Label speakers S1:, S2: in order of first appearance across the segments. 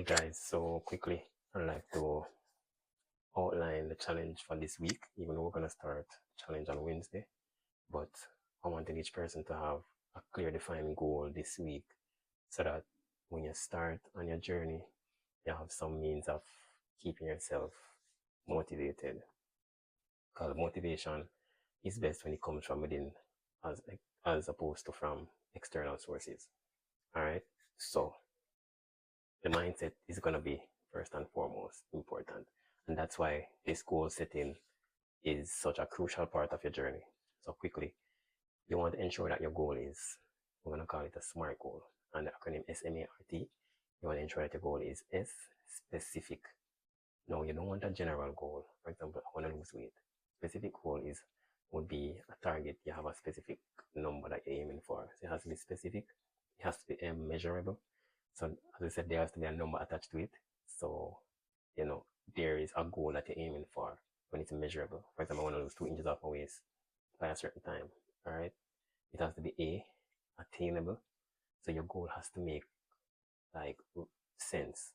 S1: Alright guys, so quickly I'd like to outline the challenge for this week, even though we're gonna start the challenge on Wednesday. But I wanted each person to have a clear defined goal this week so that when you start on your journey, you have some means of keeping yourself motivated. Because motivation is best when it comes from within as opposed to from external sources. Alright? So the mindset is gonna be first and foremost important. And that's why this goal setting is such a crucial part of your journey. So quickly, you want to ensure that your goal is, we're going to call it a SMART goal, and the acronym SMART. You want to ensure that your goal is S, specific. No, you don't want a general goal. For example, I want to lose weight. Specific goal would be a target. You have a specific number that you're aiming for. So it has to be specific. It has to be measurable. So as I said, there has to be a number attached to it. So, there is a goal that you're aiming for when it's measurable. For example, I want to lose 2 inches off my waist by a certain time. All right. It has to be attainable. So your goal has to make sense.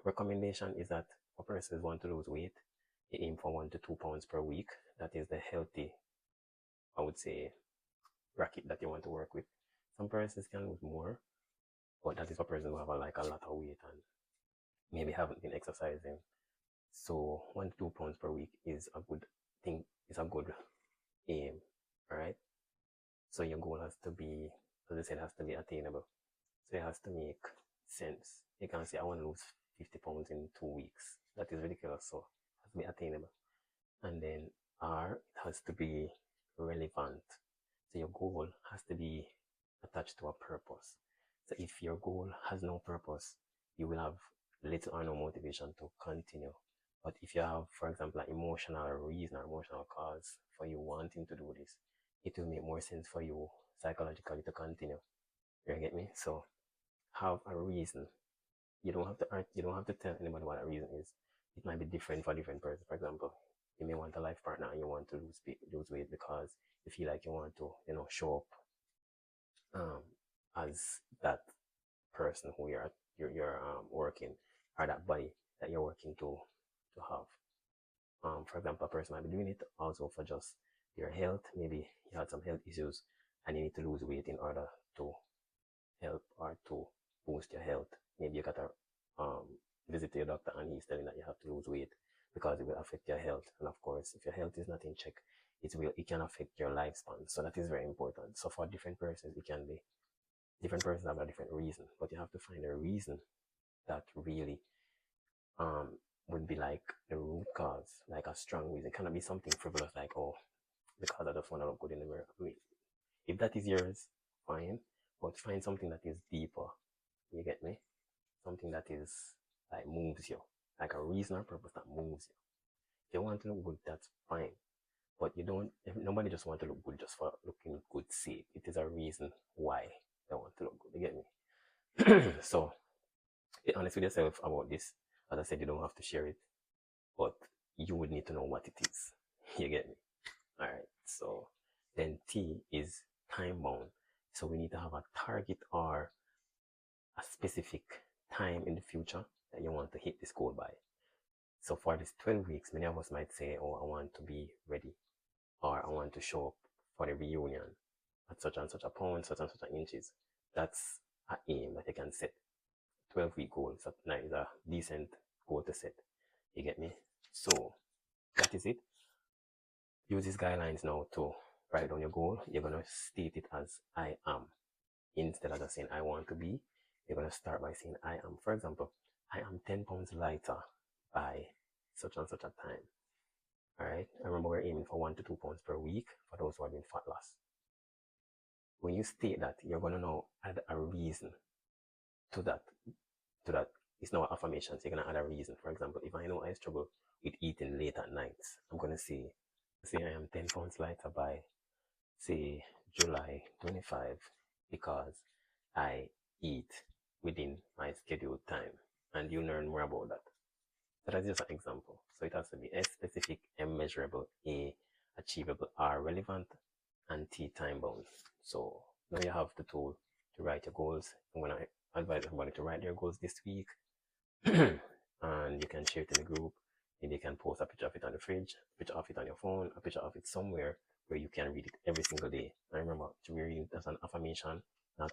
S1: Recommendation is that for persons who want to lose weight, they aim for 1 to 2 pounds per week. That is the healthy, I would say, bracket that you want to work with. Some persons can lose more, but that is for persons who have a lot of weight and maybe haven't been exercising. So 1 to 2 pounds per week is a good thing, is a good aim. All right. So your goal has to be, as I said, has to be attainable. So it has to make sense. You can't say, I want to lose 50 pounds in 2 weeks. That is ridiculous. So it has to be attainable. And then R, it has to be relevant. So your goal has to be attached to a purpose. So if your goal has no purpose, you will have little or no motivation to continue. But if you have, for example, an emotional reason or emotional cause for you wanting to do this, it will make more sense for you psychologically to continue. You get me? So have a reason. You don't have to tell anybody what a reason is. It might be different for different persons. For example, you may want a life partner and you want to lose weight because you feel like you want to, show up as that person who you're working, or that body that you're working to have. For example, a person might be doing it also for just your health. Maybe you had some health issues and you need to lose weight in order to help or to boost your health. Maybe you got to visit your doctor and he's telling that you have to lose weight because it will affect your health. And of course, if your health is not in check, it can affect your lifespan. So that is very important. So for different persons, it can be different persons have a different reason, but you have to find a reason that really would be like the root cause, like a strong reason. It cannot be something frivolous like, oh, because I just want to look good in the mirror. I mean, if that is yours, fine, but find something that is deeper. You get me? Something that is like moves you, like a reason or purpose that moves you. If you want to look good, that's fine, but nobody just want to look good just for looking good sake. It is a reason why they want to look good. You get me? So be honest with yourself about this. As I said, you don't have to share it, but you would need to know what it is. You get me? All right. So then T is time bound. So we need to have a target or a specific time in the future that you want to hit this goal by. So for this 12 weeks, many of us might say, oh, I want to be ready, or I want to show up for the reunion at such and such a pound, such and such inches. That's an aim that you can set. 12-week goal is a decent goal to set. You get me? So that is it. Use these guidelines now to write down your goal. You're going to state it as I am. Instead of just saying I want to be, you're going to start by saying I am. For example, I am 10 pounds lighter by such and such a time. All right. I remember we're aiming for 1 to 2 pounds per week for those who are doing fat loss. When you state that, you're going to now add a reason to that. It's now affirmation. So you're going to add a reason. For example, if I know I struggle with eating late at night, I'm going to say I am 10 pounds lighter by, say, July 25 because I eat within my scheduled time. And you learn more about that. That is just an example. So it has to be S, specific, M, measurable, A, achievable, R, relevant, and T, time bound. So now you have the tool to write your goals. I'm going to advise everybody to write their goals this week. And you can share it in the group. Maybe you can post a picture of it on the fridge, a picture of it on your phone, a picture of it somewhere where you can read it every single day. And remember to read it as an affirmation, not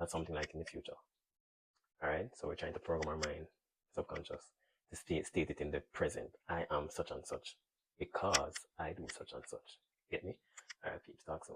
S1: something like in the future. Alright, so we're trying to program our mind, subconscious, to state it in the present. I am such and such because I do such and such. Get me? Alright, peeps, talk soon.